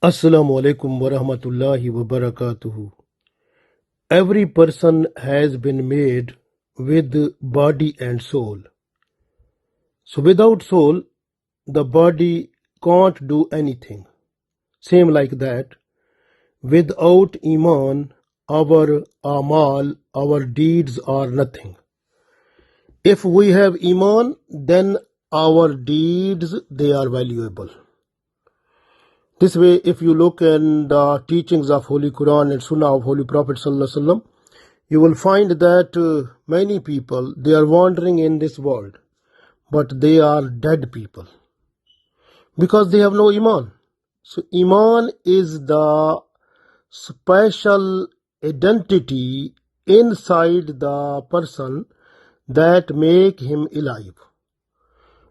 Assalamu alaikum wa rahmatullahi wa barakatuhu. Every person has been made with body and soul. So without soul, the body can't do anything. Same like that. Without Iman, our amal, our deeds are nothing. If we have Iman, then our deeds, they are valuable. This way, if you look in the teachings of Holy Quran and Sunnah of Holy Prophet Sallallahu Alaihi Wasallam, you will find that many people, they are wandering in this world, but they are dead people because they have no Iman. So Iman is the special identity inside the person that make him alive.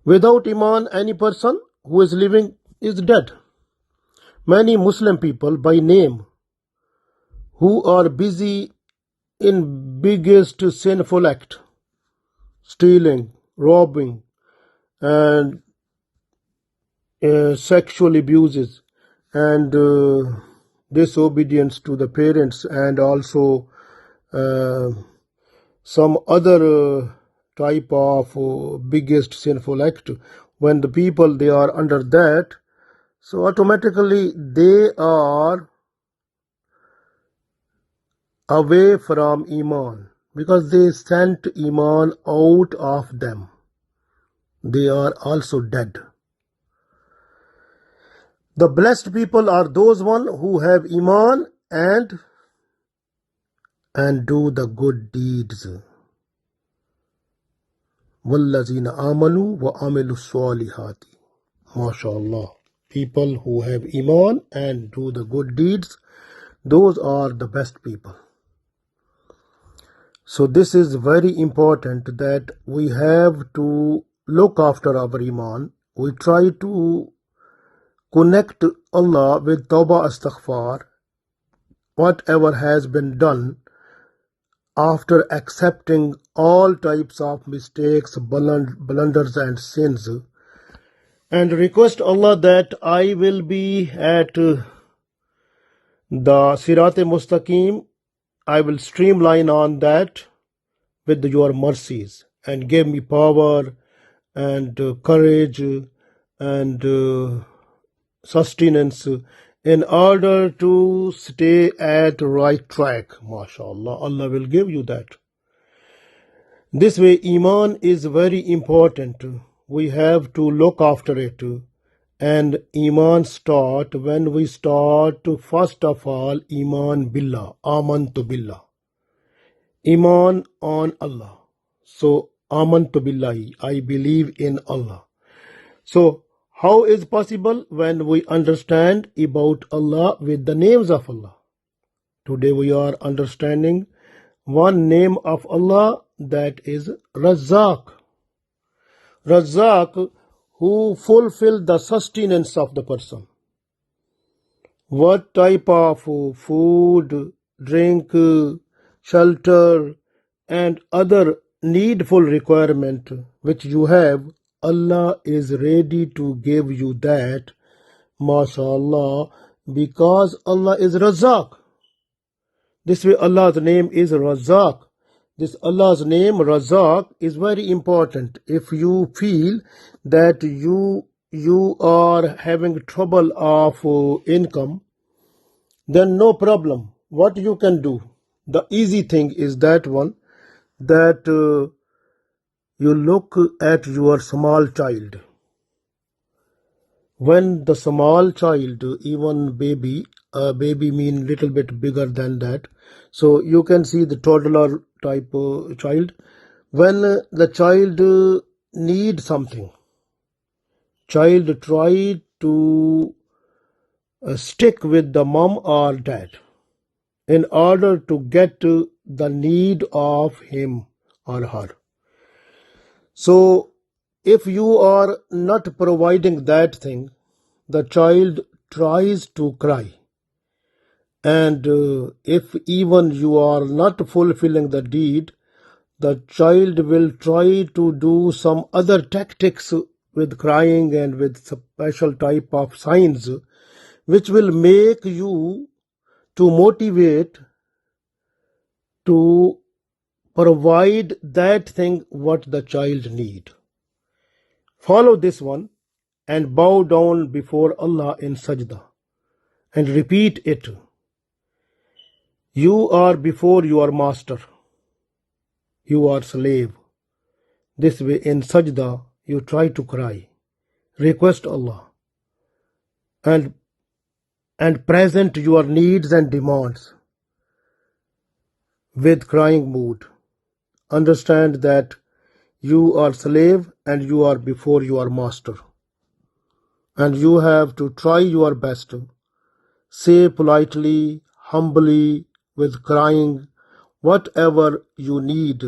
Without Iman, any person who is living is dead. Many Muslim people by name who are busy in biggest sinful act, stealing, robbing, and sexual abuses, and disobedience to the parents, and also uh, some other type of biggest sinful act. When the people they are under that, so automatically they are away from Iman because they sent Iman out of them. They are also dead. The blessed people are those one who have Iman and do the good deeds. وَالَّذِينَ آمَنُوا وَعَمِلُوا الصَّالِحَاتِ. MashaAllah. People who have Iman and do the good deeds, those are the best people. So this is very important that we have to look after our Iman. We try to connect Allah with Tawbah Astaghfar, whatever has been done after accepting all types of mistakes, blunders and sins, and request Allah that I will be at the Sirat-e-Mustaqim. I will streamline on that with your mercies and give me power and courage and sustenance in order to stay at right track. MashaAllah, Allah will give you that. This way, Iman is very important. We have to look after it. And Iman start when we start, first of all, Iman Billah, Amantu Billah. Iman on Allah. So, Amantu Billahi, I believe in Allah. So, how is possible when we understand about Allah with the names of Allah? Today we are understanding one name of Allah, that is Razzaq. Razzaq, who fulfill the sustenance of the person. What type of food, drink, shelter and other needful requirement which you have, Allah is ready to give you that, MashaAllah, because Allah is Razzaq. This way Allah's name is Razzaq. This Allah's name Razzaq is very important. If you feel that you are having trouble of income, then no problem. What you can do? The easy thing is that one, that you look at your small child. When the small child, even baby mean little bit bigger than that, so you can see the toddler type child. When the child need something, child try to stick with the mom or dad in order to get the need of him or her. So if you are not providing that thing, the child tries to cry. And if even you are not fulfilling the deed, the child will try to do some other tactics with crying and with special type of signs, which will make you to motivate to provide that thing what the child need. Follow this one and bow down before Allah in sajda and repeat it. You are before your master. You are slave. This way in sajda you try to cry, request Allah, and present your needs and demands with crying mood. Understand that you are slave and you are before your master, and you have to try your best. Say politely, humbly, with crying, whatever you need,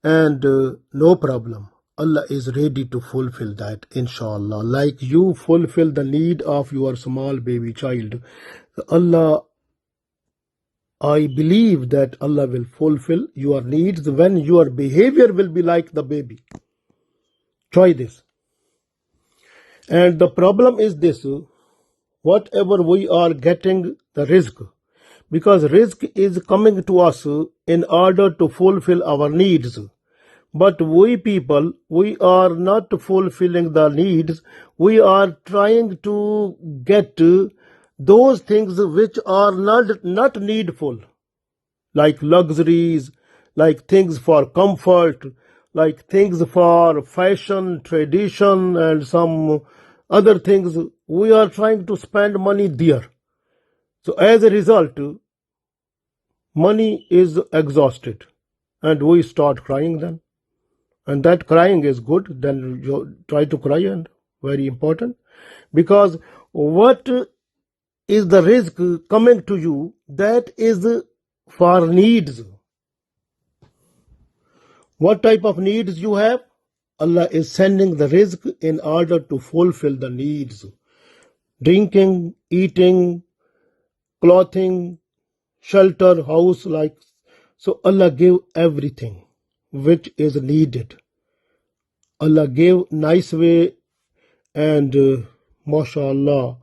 and no problem. Allah is ready to fulfill that, inshallah. Like you fulfill the need of your small baby child, Allah, I believe that Allah will fulfill your needs when your behavior will be like the baby. Try this. And the problem is this: whatever we are getting the risk, because risk is coming to us in order to fulfill our needs. But we people, we are not fulfilling the needs. We are trying to get those things which are not needful, like luxuries, like things for comfort, like things for fashion, tradition, and some other things. We are trying to spend money there. So as a result, money is exhausted and we start crying then. And that crying is good, then you try to cry, and very important, because what is the risk coming to you, that is for needs. What type of needs you have? Allah is sending the risk in order to fulfill the needs. Drinking, eating, clothing, shelter, house, like. So Allah gave everything which is needed. Allah gave nice way and mashallah,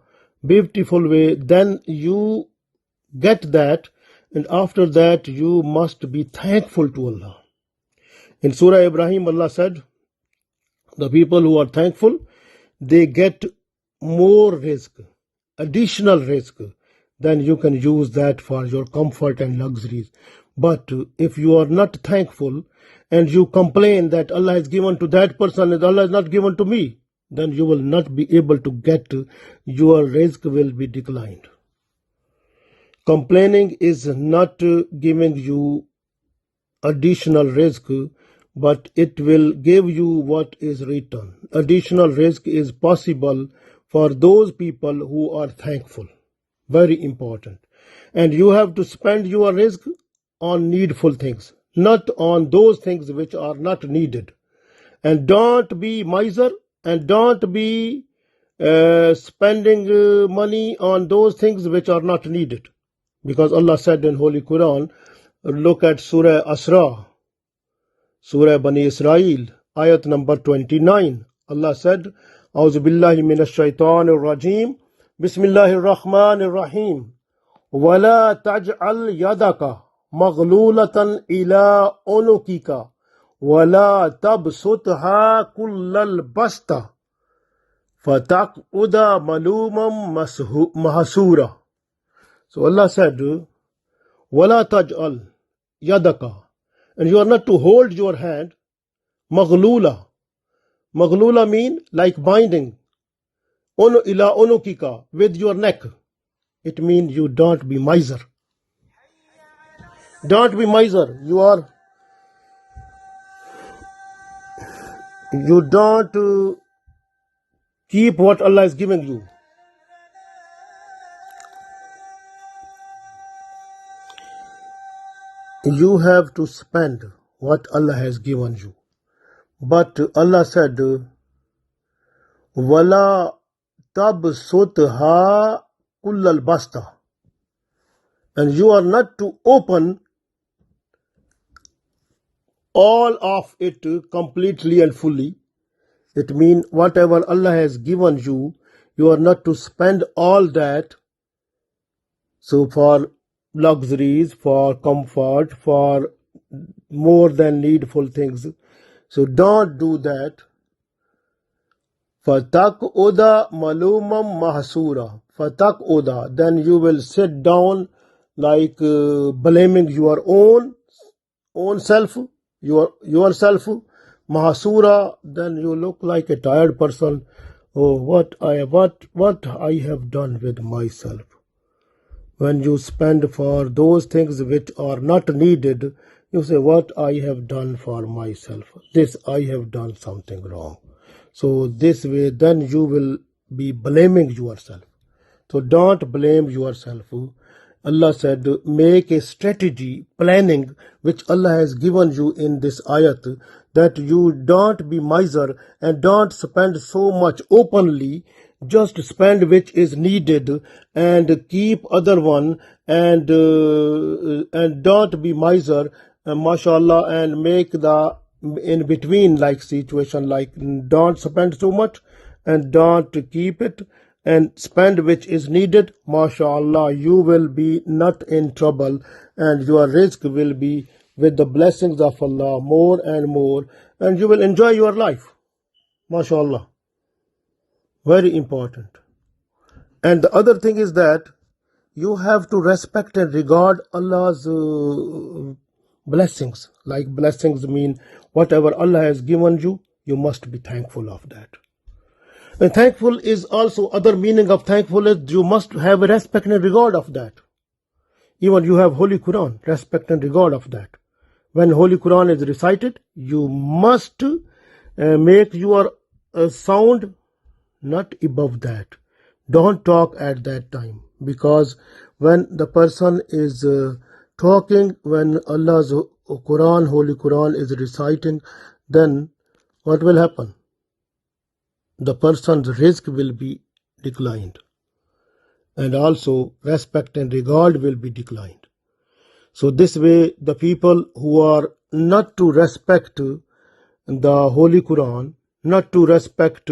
beautiful way. Then you get that, and after that you must be thankful to Allah. In Surah Ibrahim, Allah said, the people who are thankful, they get more risk, additional risk. Then you can use that for your comfort and luxuries. But if you are not thankful and you complain that Allah has given to that person and Allah has not given to me, then you will not be able to get, your risk will be declined. Complaining is not giving you additional risk, but it will give you what is written. Additional risk is possible for those people who are thankful. Very important. And you have to spend your risk on needful things, not on those things which are not needed. And don't be miser, and don't be spending money on those things which are not needed. Because Allah said in Holy Quran, look at Surah Asra, Surah Bani Israel, ayat number 29. Allah said, A'udhu billahi minash shaitanir rajim, Bismillahir Rahmanir Rahim, Wala taj'al yadaka maghlulatan ila unukika, Wala tabsutha kullal basta, Fataq'uda malumam mahsura. So Allah said, Wala taj'al yadaka, and you are not to hold your hand, maghlula. Maghlula mean like binding, ila unukika, with your neck. It means you don't be miser. Don't be miser. You don't keep what Allah is giving you. You have to spend what Allah has given you. But Allah said, Wala tabsutha kullal basta. And you are not to open all of it completely and fully. It means whatever Allah has given you, You are not to spend all that so for luxuries, for comfort, for more than needful things. So don't do that. Oda malumam mahsura. Oda. Then you will sit down like blaming your own self, yourself. Mahsura. Then you look like a tired person. Oh, what I have done with myself. When you spend for those things which are not needed, you say, what I have done for myself. This I have done something wrong. So this way, then you will be blaming yourself. So don't blame yourself. Allah said, make a strategy, planning, which Allah has given you in this ayat, that you don't be miser and don't spend so much openly. Just spend which is needed and keep other one, and don't be miser, mashallah, and make the in between like situation, like don't spend too much and don't keep it, and spend which is needed. MashaAllah, you will be not in trouble, and your risk will be with the blessings of Allah more and more, and you will enjoy your life. MashaAllah. Very important. And the other thing is that you have to respect and regard Allah's blessings. Like blessings mean whatever Allah has given you, you must be thankful of that. And thankful is also other meaning of thankful is you must have a respect and regard of that. Even you have Holy Quran, respect and regard of that. When Holy Quran is recited, you must make your sound not above that. Don't talk at that time, because when the person is talking, when Allah's Quran, Holy Quran is reciting, then what will happen? The person's risk will be declined, and also respect and regard will be declined. So this way, the people who are not to respect the Holy Quran, not to respect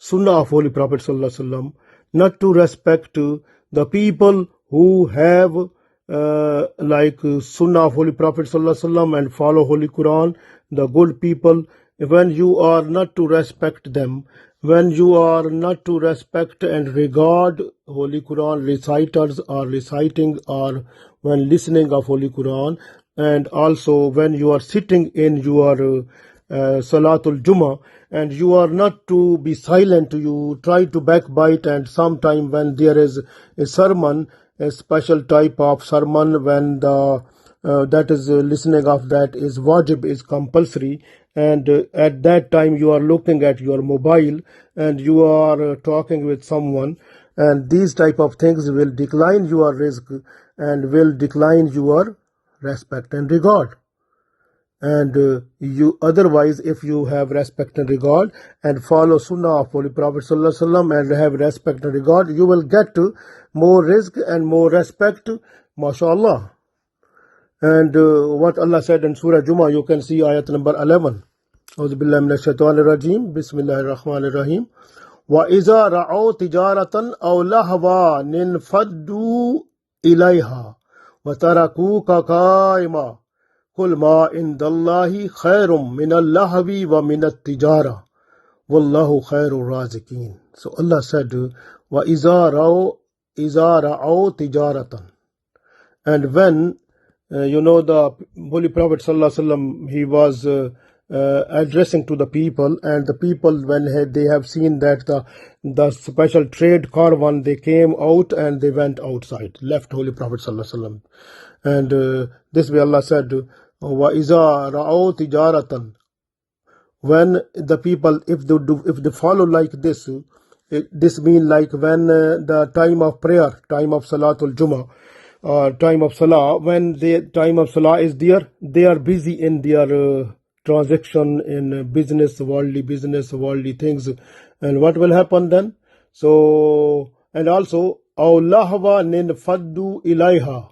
Sunnah of Holy Prophet Sallallahu Alaihi Wasallam, not to respect the people who have like Sunnah of Holy Prophet Sallallahu Alaihi Wasallam and follow Holy Quran, the good people, when you are not to respect them, when you are not to respect and regard Holy Quran reciters or reciting, or when listening of Holy Quran, and also when you are sitting in your Salatul Jummah, and you are not to be silent, you try to backbite, and sometime when there is a sermon, a special type of sermon, when the that is listening of that is wajib, is compulsory, and at that time you are looking at your mobile and you are talking with someone, and these type of things will decline your risk and will decline your respect and regard. And you otherwise, if you have respect and regard and follow Sunnah of Holy Prophet Sallallahu Alaihi Wasallam and have respect and regard, you will get more risk and more respect, mashallah. And what Allah said in Surah Jummah, you can see ayat number 11. A'udhu billahi minash shaitanir rajim. Bismillahir rahmanir rahim. Wa iza ra'aw tijaratan aw lahwa ninfaddu ilayha wa tarakuka qaima. Qul ma indallahi khairum min al-lahwi wa min at-tijara. Wallahu khairur raziqin. So Allah said, wa iza ra'aw tijaratan. And when the Holy Prophet Sallallahu Alaihi Wasallam, he was addressing to the people, and the people, when they have seen that the special trade caravan, they came out and they went outside, left Holy Prophet Sallallahu Alaihi Wasallam. And this way Allah said, wa iza ra'aw tijaratan. When the people, if they follow like this, this means like when the time of prayer, time of Salatul Jummah, time of Salah, when the time of Salah is there, they are busy in their transaction, in business, worldly things. And what will happen then? So, and also, أَوْ لَهْوَ نِنْفَدُّ إِلَيْهَا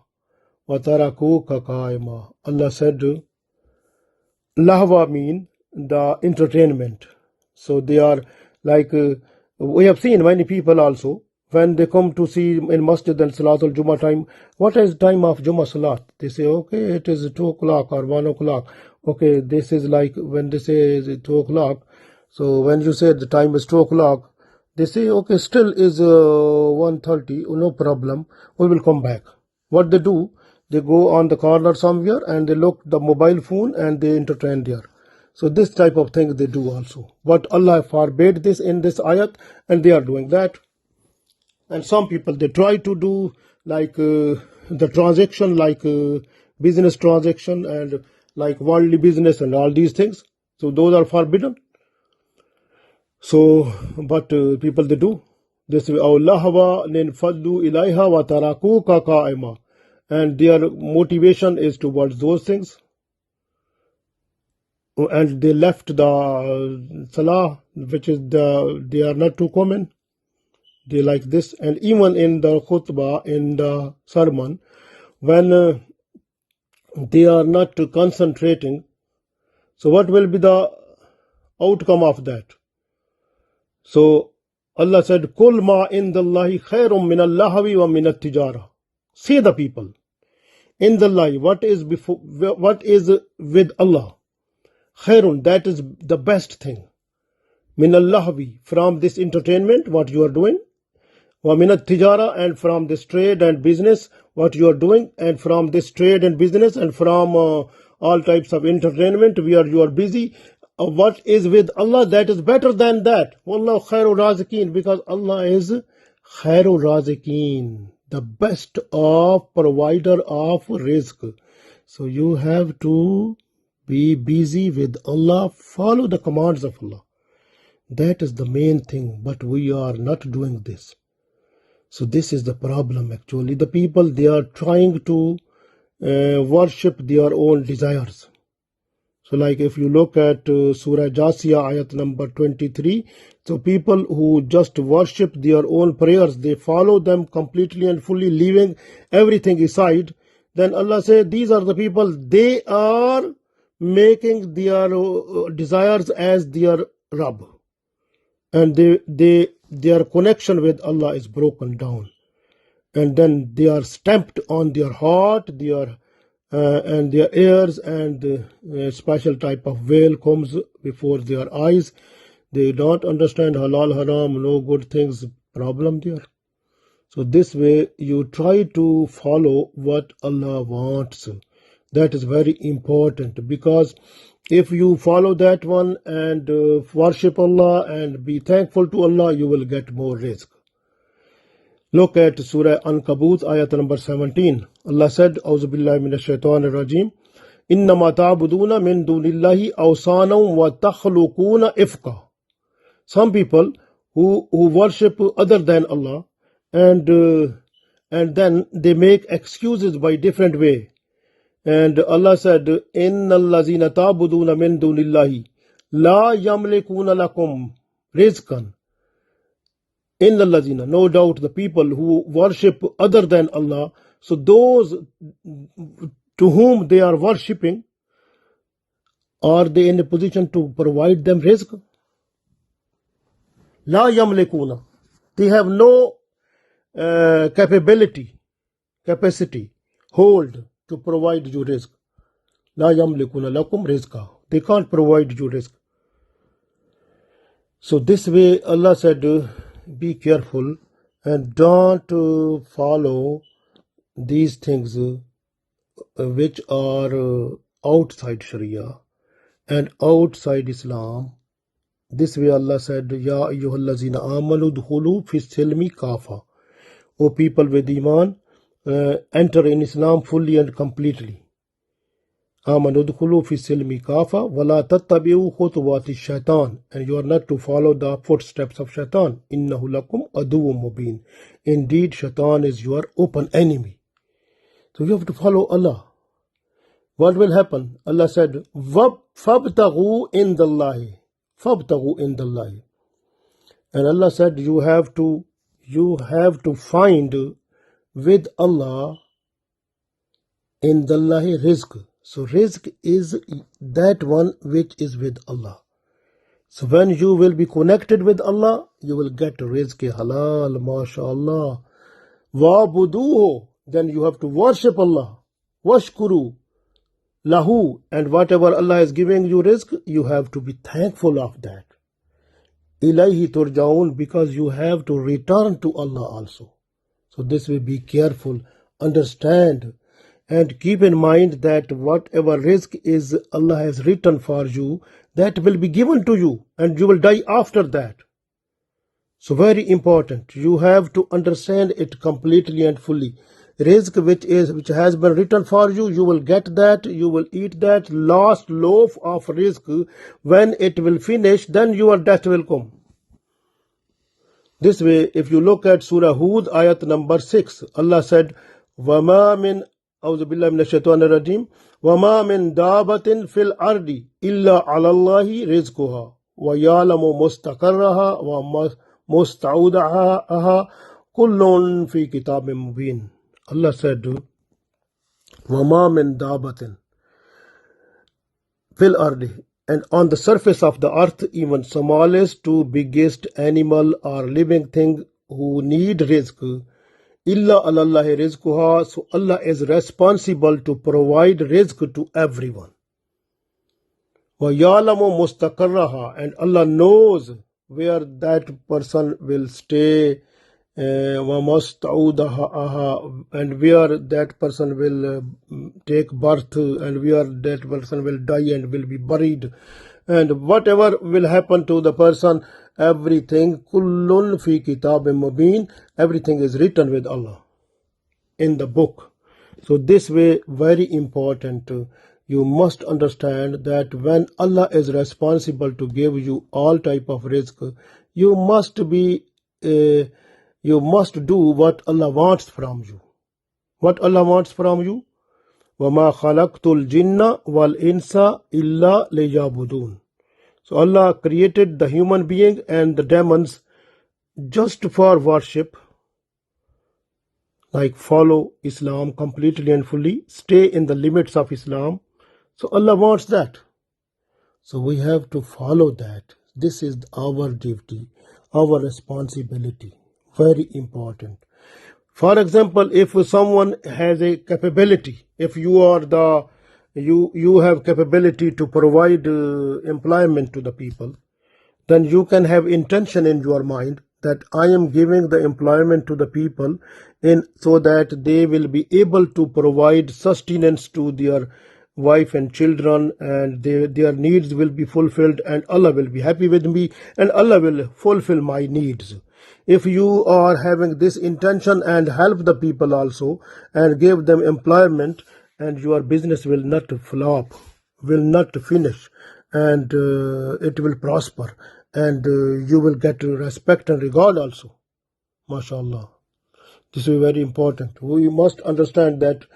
وَتَرَكُوكَ قَائِمًا. Allah said, lahwa mean the entertainment. So they are like We have seen many people also, when they come to see in masjid and Salatul Jummah time, what is time of Jummah Salat? They say, okay, it is 2 o'clock or 1 o'clock. Okay, this is like when they say is 2 o'clock. So when you say the time is 2 o'clock, they say, okay, still is 1:30, no problem, we will come back. What they do, they go on the corner somewhere and they look the mobile phone and they entertain there. So this type of thing they do also. But Allah forbade this in this ayat, and they are doing that. And some people, they try to do like the transaction, like business transaction and like worldly business and all these things. So those are forbidden. So, but people, they do. They say, "Allahwa ninfaddu ilaiha wa tarakuka qa'ima," and their motivation is towards those things. And they left the salah, which is they are not too common. They like this. And even in the khutbah, in the sermon, when they are not concentrating, so what will be the outcome of that? So Allah said, "Kul ma indallahi khairum min al-lahwi wa min at-tijara." Say the people, in the lie, what is with Allah? Khairun, that is the best thing. Min al-lahwi, from this entertainment, what you are doing. Wa min at-tijara, and from this trade and business, what you are doing. And from this trade and business, and from all types of entertainment where you are busy. What is with Allah, that is better than that. Wallahu khairu raziqeen, because Allah is khairu raziqeen, the best of provider of rizq. So you have to be busy with Allah, follow the commands of Allah. That is the main thing, but we are not doing this. So this is the problem actually. The people, they are trying to worship their own desires. So like if you look at Surah Jasiyah, ayat number 23, so people who just worship their own prayers, they follow them completely and fully, leaving everything aside, then Allah says, these are the people, they are making their desires as their Rabb. And their connection with Allah is broken down. And then they are stamped on their heart, and their ears, and a special type of veil comes before their eyes. They don't understand halal, haram, no good things, problem there. So this way you try to follow what Allah wants. That is very important, because if you follow that one and worship Allah and be thankful to Allah, you will get more rizq. Look at Surah Ankabut, ayat number 17. Allah said, Auzu billahi minash shaitanir rajim. Innama ta'buduna min dunillahi awsanam wa takhluquna ifka. Some people who worship other than Allah, and then they make excuses by different way. And Allah said, Innal lazina ta'buduna min dunillahi la yamlikuna lakum rizqan. Innal lazina, no doubt the people who worship other than Allah, so those to whom they are worshipping, are they in a position to provide them rizq? La yamlikuna. They have no capacity, hold to provide you rizq. La yamlikuna lakum rizqa. They can't provide you rizq. So this way Allah said, be careful and don't follow these things which are outside Sharia and outside Islam. This way Allah said, Ya ayyuhallazina amanu dhulu fi silmi kafa. O people with Iman, enter in Islam fully and completely. Amanu dhulu fi silmi kafa wala tattabi'u khutuwati shaitan, and you are not to follow the footsteps of shaitan. Innahu lakum aduwwum mubin. Indeed, shaitan is your open enemy. So you have to follow Allah. What will happen? Allah said, Fabtaghu indallahi. Fabtaghu indallahi. And Allah said, you have to find with Allah indallahi rizq. So rizq is that one which is with Allah. So when you will be connected with Allah, you will get rizq halal, mashallah. Wa'buduhu, then you have to worship Allah. Washkuru lahu, and whatever Allah is giving you rizq, you have to be thankful of that. Ilayhi turjaun, because you have to return to Allah also. So this way be careful, understand, and keep in mind that whatever rizq is Allah has written for you, that will be given to you and you will die after that. So very important, you have to understand it completely and fully. Rizq which has been written for you, you will get that, you will eat that last loaf of rizq. When it will finish, then your death will come. This way, if you look at Surah Hud, ayat number 6, Allah said, وَمَا مِنْ أعوذ بالله من الشيطان الرجيم وَمَا مِنْ دَابَةٍ فِي الْأَرْضِ إِلَّا عَلَى اللَّهِ رِزْقُهَا وَيَعْلَمُ مُسْتَقَرَّهَا وَمُسْتَعُودَهَا كُلٌّ فِي كِتَابٍ مُبِينٍ. Allah said, وَمَا مِنْ دَابَةٍ fil ardi, and on the surface of the earth, even smallest to biggest animal or living thing who need rizq, illa alallahi rizquha, so Allah is responsible to provide rizq to everyone. Wa ya'lamu mustaqarraha, and Allah knows where that person will stay, wa musta'udaha, and where that person will take birth, and where that person will die and will be buried, and whatever will happen to the person, everything, kullun fi kitabim mubin, everything is written with Allah in the book. So this way, very important, you must understand that when Allah is responsible to give you all type of rizq, you must do what Allah wants from you. What Allah wants from you? وَمَا خَلَقْتُ الْجِنَّ وَالْإِنسَ إِلَّا لِيَعْبُدُونَ. So Allah created the human being and the demons just for worship, like follow Islam completely and fully, stay in the limits of Islam. So Allah wants that. So we have to follow that. This is our duty, our responsibility. Very important. For example, if someone has a capability, if you have capability to provide employment to the people, then you can have intention in your mind that I am giving the employment to the people so that they will be able to provide sustenance to their wife and children, and their needs will be fulfilled, and Allah will be happy with me, and Allah will fulfill my needs. If you are having this intention and help the people also and give them employment, and your business will not flop, will not finish, and it will prosper, and you will get respect and regard also. MashaAllah. This is very important. We must understand that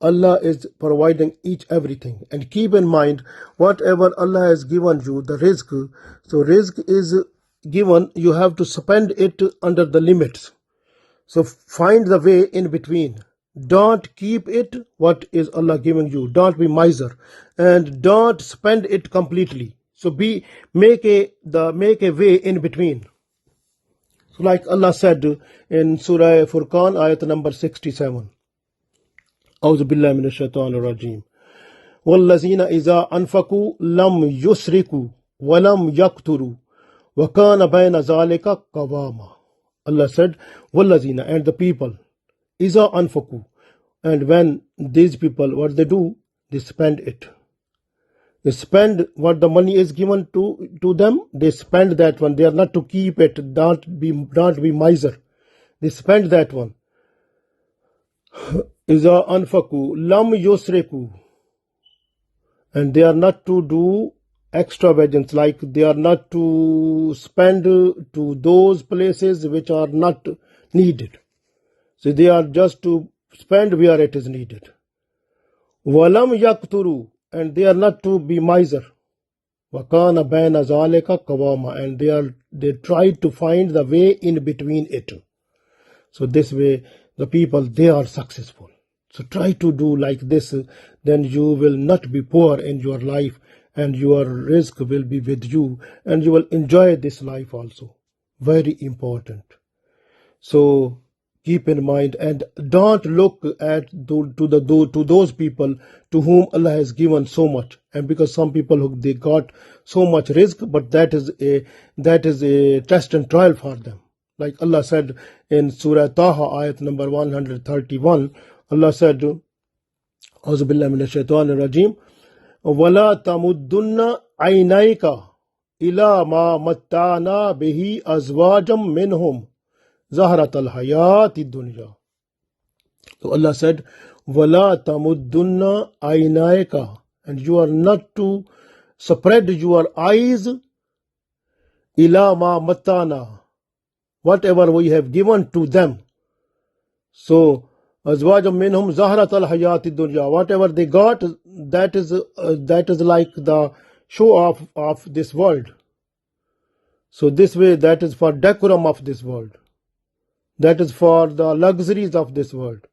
Allah is providing everything, and keep in mind whatever Allah has given you, the rizq. So rizq is given, you have to spend it under the limits. So find the way in between. Don't keep it what is Allah giving you. Don't be miser, and don't spend it completely. So make a way in between. So like Allah said in Surah Furqan, ayat number 67. أعوذ بالله من الشيطان الرجيم والذين إذا أنفقوا لم يسرقوا ولم يقتروا وكان بين ذلك قواما. Allah said, والذين, and the people, إذا أنفقوا, and when these people, what they do, they spend it. They spend what the money is given to them, they spend that one. They are not to keep it, don't be miser. They spend that one. Iza anfaku lam yusriku, and they are not to do extravagance, like they are not to spend to those places which are not needed. So they are just to spend where it is needed. Walam yakturu, and they are not to be miser. Wakana baina zalika qawama, and they try to find the way in between it. So this way the people, they are successful. So try to do like this, then you will not be poor in your life, and your risk will be with you, and you will enjoy this life also. Very important. So keep in mind, and don't look at to those people to whom Allah has given so much, and because some people who they got so much risk, but that is a test and trial for them. Like Allah said in Surah Taha, ayat number 131, Allah said, "Auzu billahi minash shaitanir rajim, wala tamuddunna aynayka ila ma mattana bihi azwajam minhum Zahrat al Hayati Dunya." So Allah said, Wala tamuddunna aynaika, and you are not to spread your eyes ila ma matana, whatever we have given to them. So azwajam minhum zahrat al hayati dunya, whatever they got, that is like the show off of this world. So this way, that is for decorum of this world. That is for the luxuries of this world.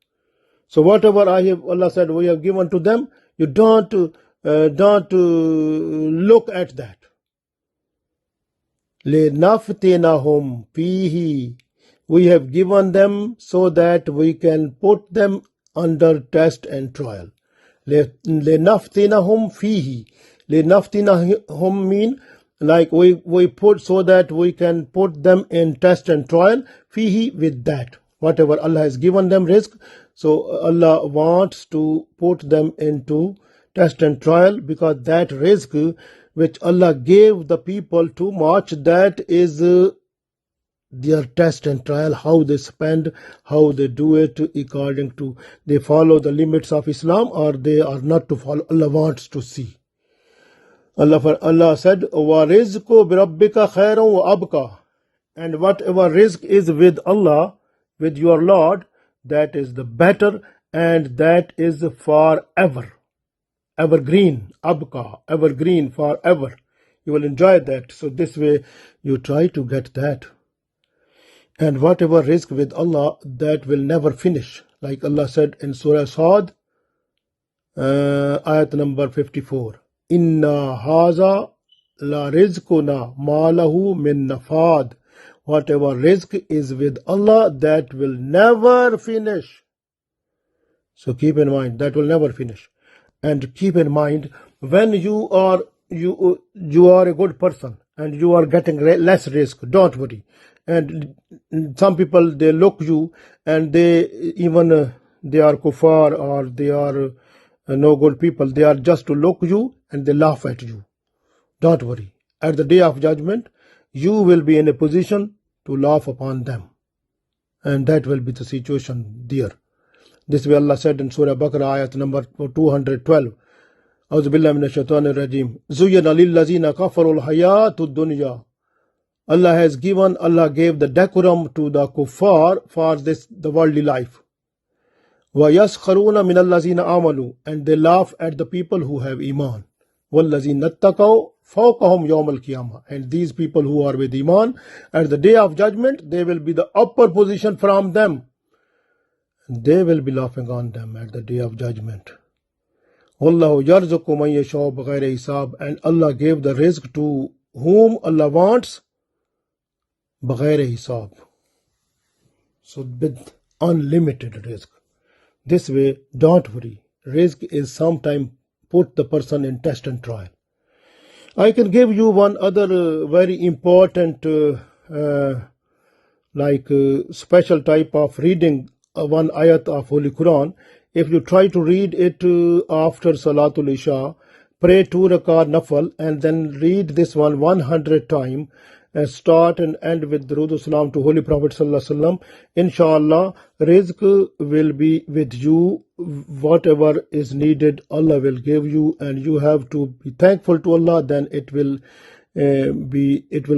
So whatever Allah said, we have given to them, you don't look at that. لِنَفْتِنَهُمْ فِيهِ, we have given them so that we can put them under test and trial. لِنَفْتِنَهُمْ فِيهِ, لِنَفْتِنَهُمْ mean like we put so that we can put them in test and trial. Fihi, with that, whatever Allah has given them risk, so Allah wants to put them into test and trial, because that risk which Allah gave the people too much, that is their test and trial, how they spend, how they do it according to, they follow the limits of Islam or they are not to follow. Allah wants to see. Allah said, وَرِزْقُ بِرَبِّكَ خَيْرٌ وَأَبْقَى, and whatever risk is with Allah, with your Lord, that is the better, and that is forever. Evergreen, abqa, evergreen, forever. You will enjoy that. So this way, you try to get that. And whatever risk with Allah, that will never finish. Like Allah said in Surah Sad, ayat number 54. Inna haza la rizquna ma lahu min nafad. Whatever risk is with Allah, that will never finish. So keep in mind, that will never finish. And keep in mind, when you are a good person and you are getting less risk, don't worry. And some people, they look you and they even they are kuffar or they are no good people. They are just to look you and they laugh at you. Don't worry. At the day of judgment, you will be in a position to laugh upon them. And that will be the situation there. This way Allah said in Surah Baqarah, ayat number 212. أعوذ بالله من الشيطان الرجيم زين للذين كفروا الحياة الدنيا. Allah gave the decorum to the kuffar for the worldly life. وَيَسْخَرُونَ مِنَ الَّذِينَ آمَنُوا, and they laugh at the people who have iman. وَالَّذِينَ اتَّقَوْا فَوْقَهُمْ يَوْمَ الْقِيَامَةِ, and these people who are with iman, at the day of judgment, they will be the upper position from them. They will be laughing on them at the day of judgment. وَاللَّهُ يَرْزُقُ مَنْ يَشَاءُ بِغَيْرِ حِسَابٍ, and Allah gave the rizq to whom Allah wants, بِغَيْرِ حِسَابٍ, so with unlimited rizq. This way, don't worry. Rizq is sometimes put the person in test and trial. I can give you one other very important special type of reading, one ayat of Holy Quran. If you try to read it after Salatul Isha, pray 2 rakat nafal and then read this one 100 times, and start and end with Durood Salam to Holy Prophet Sallallahu Alaihi Wasallam. Inshallah, rizq will be with you. Whatever is needed, Allah will give you, and you have to be thankful to Allah. Then it will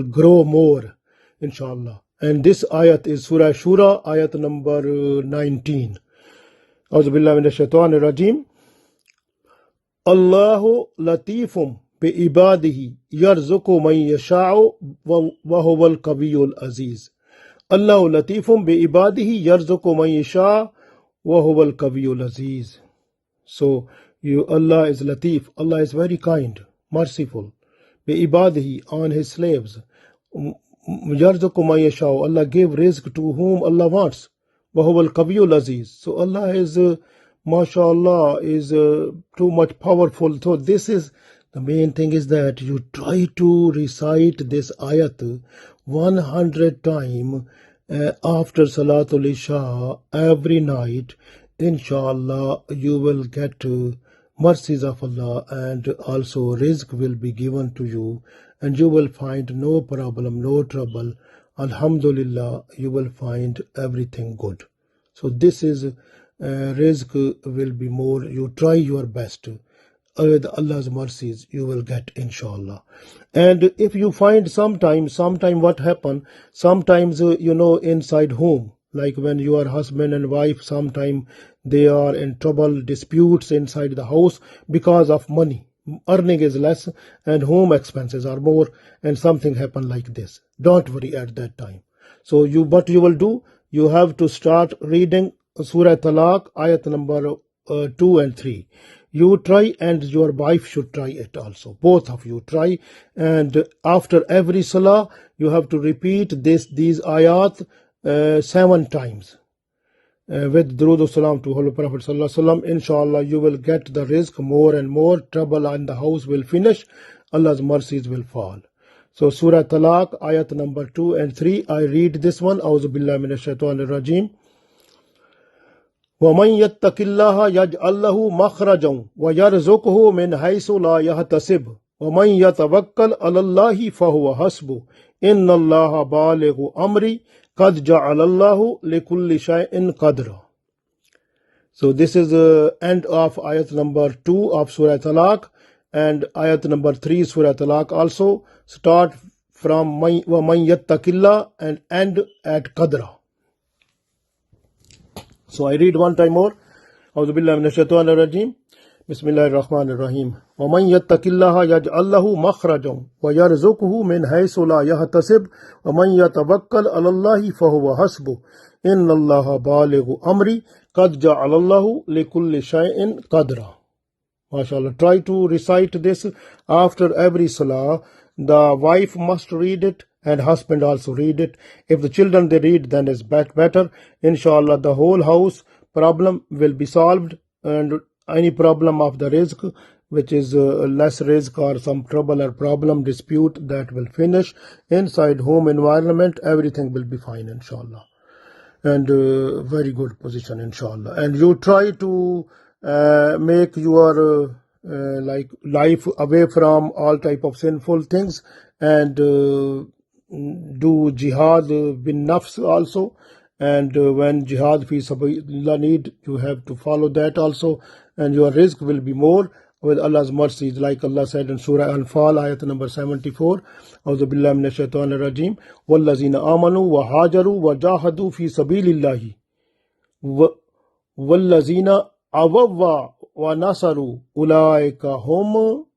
grow more, inshallah. And this ayat is Surah Shura, ayat number 19. A'udhu billahi minash shaitanir rajim. Allahu latifum بِعِبَادِهِ يَرْزُقُ مَنْ يَشَاءُ وَهُوَ الْقَوِيُّ الْعَزِيزُ. Allah latifum bi'ibadihi yarzuqu man yasha wa huwa al-qawiyyul aziz. So Allah is latif. Allah is very kind, merciful. Bi-ibadihi, on his slaves. Yarzuqu man yasha'u, Allah gave rizq to whom Allah wants. Wahuwa al-Qawiyyul Aziz. So Allah is, mashallah, is too much powerful. So this is, the main thing is that you try to recite this ayat 100 times after Salatul Isha every night. Inshallah, you will get mercies of Allah, and also rizq will be given to you, and you will find no problem, no trouble. Alhamdulillah, you will find everything good. So this is rizq will be more. You try your best. With Allah's mercies you will get, inshallah. And if you find sometime what happen, sometimes inside home, like when you are husband and wife, sometime they are in trouble, disputes inside the house because of money. Earning is less and home expenses are more, and something happen like this. Don't worry at that time. So what you will do, you have to start reading Surah Talaq, ayat number 2 and 3. You try, and your wife should try it also. Both of you try, and after every salah you have to repeat these ayat 7 times with Durood Salam to Holy Prophet Sallallahu Alaihi Wasallam. Inshallah, you will get the rizq more and more. Trouble in the house will finish. Allah's mercies will fall. So Surah Talaq, ayat number 2 and 3. I read this one. A'udhu billahi minash shaitanir rajim. وَمَنْ يَتَّقِ اللَّهَ يَجْعَلْ لَهُ مَخْرَجًا وَيَرْزُقْهُ مِنْ حَيْثُ لَا يَحْتَسِبُ وَمَنْ يَتَوَكَّلْ عَلَى اللَّهِ فَهُوَ حَسْبُهُ إِنَّ اللَّهَ بَالِغُ أَمْرِهِ قَدْ جَعَلَ اللَّهُ لِكُلِّ شَيْءٍ قَدْرًا. So this is the end of ayat number 2 of Surah Talaq, and ayat number 3 Surah Talaq also start from وَمَنْ يَتَّقِ اللَّهَ and end at Qadra. So I read one time more. أعوذ بالله من الشيطان الرجيم. بسم الله الرحمن الرحيم. ومن يتق الله يجعل له مخرجا ويرزقه من حيث لا يحتسب ومن يتوكل على الله فهو حسبه إن الله بالغ أمري قد جعل الله لكل شيء قدرا. MashaAllah. Try to recite this after every salah. The wife must read it, and husband also read it. If the children they read, then it's better. Inshallah, the whole house problem will be solved, and any problem of the rizq, which is less rizq or some trouble or problem, dispute, that will finish. Inside home environment, everything will be fine, inshallah. And very good position, inshallah. And you try to make your like life away from all type of sinful things, and do jihad bin nafs also. And when jihad fi sabilillah need, you have to follow that also, and your rizq will be more with Allah's mercies, like Allah said in Surah Anfal, ayat number 74. A'udhu billahi minash shaitanir rajim. Wallazina amanu wa hajaru wa jahadu fi sabilillahi wallazina awawwa wa nasaru ulaika humul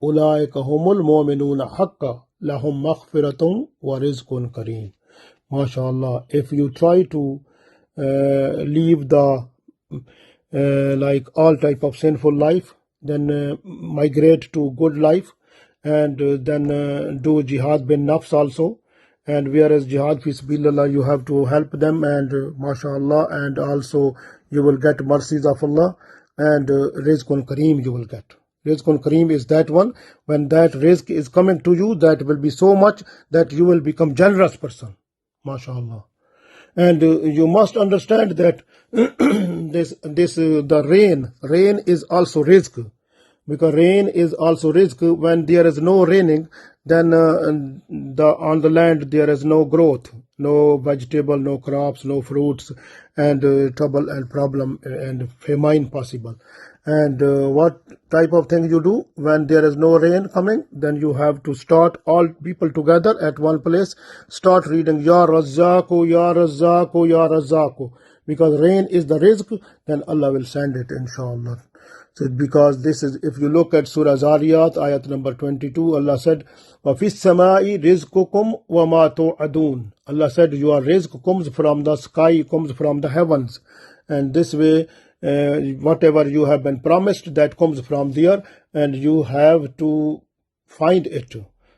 mu'minuna haqqa lahum maghfiratun wa rizqun kareem. MashaAllah. If you try to leave the like all type of sinful life, then migrate to good life, and then do jihad bin nafs also. And whereas jihad fi sabilillah, you have to help them, and mashallah, and also you will get mercies of Allah, and rizqun kareem you will get. Rizqun kareem is that one, when that rizq is coming to you, that will be so much that you will become generous person, mashallah. And you must understand that the rain is also rizq, because rain is also rizq. When there is no raining, then on the land there is no growth, no vegetable, no crops, no fruits, and trouble and problem and famine possible. And what type of thing you do when there is no rain coming? Then you have to start all people together at one place, start reading Ya Razzaqu, Ya Razzaqu, Ya Razzaqu, because rain is the rizq, then Allah will send it, inshallah. So because this is, if you look at Surah Zariyat, ayat number 22, Allah said, وَفِي السَّمَاءِ رِزْقُكُمْ وَمَا تُوعَدُونَ. Allah said, your rizq comes from the sky, comes from the heavens. And this way, whatever you have been promised, that comes from there, and you have to find it.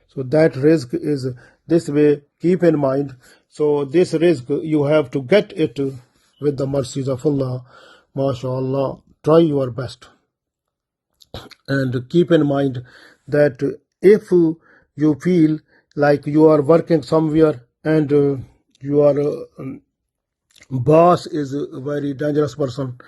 So that risk is this way. Keep in mind. So this risk you have to get it with the mercies of Allah. MashaAllah. Try your best. And keep in mind that if you feel like you are working somewhere and your boss is a very dangerous person,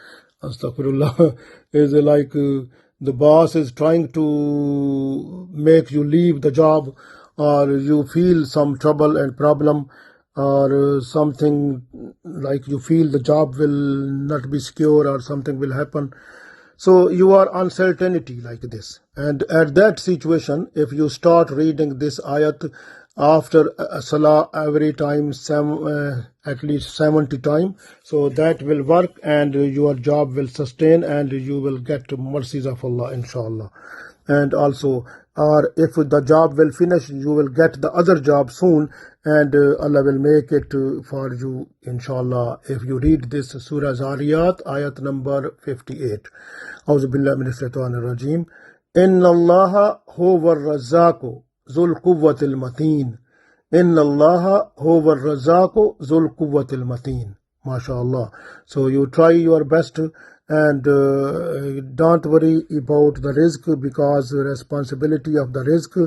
astaghfirullah, is like the boss is trying to make you leave the job, or you feel some trouble and problem, or something like you feel the job will not be secure or something will happen. So you are uncertainty like this, and at that situation, if you start reading this ayat after salah every time, at least 70 times, so that will work, and your job will sustain, and you will get mercies of Allah, inshallah. And also, or if the job will finish, you will get the other job soon, and Allah will make it for you, inshallah, if you read this Surah Zariyat, ayat number 58. A'udhu billahi minash shaitanir rajim. Inna Allaha huwa ar-razzaqu zul quwwatil mateen. Inna Allaha huwa ar-razzaqu zul quwwatil mateen. MashaAllah. So you try your best, and don't worry about the risk, because the responsibility of the risk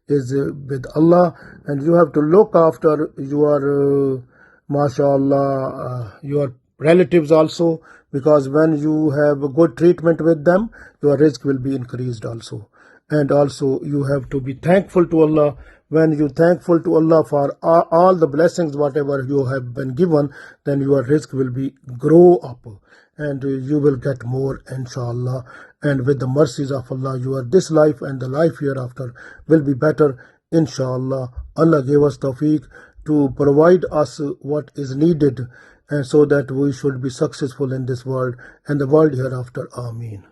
is with Allah, and you have to look after your MashaAllah, your relatives also, because when you have good treatment with them, your risk will be increased also. And also you have to be thankful to Allah. When you thankful to Allah for all the blessings whatever you have been given, then your risk will be grow up, and you will get more, inshallah. And with the mercies of Allah, your this life and the life hereafter will be better, inshallah. Allah gave us tawfiq to provide us what is needed, and so that we should be successful in this world and the world hereafter. Ameen.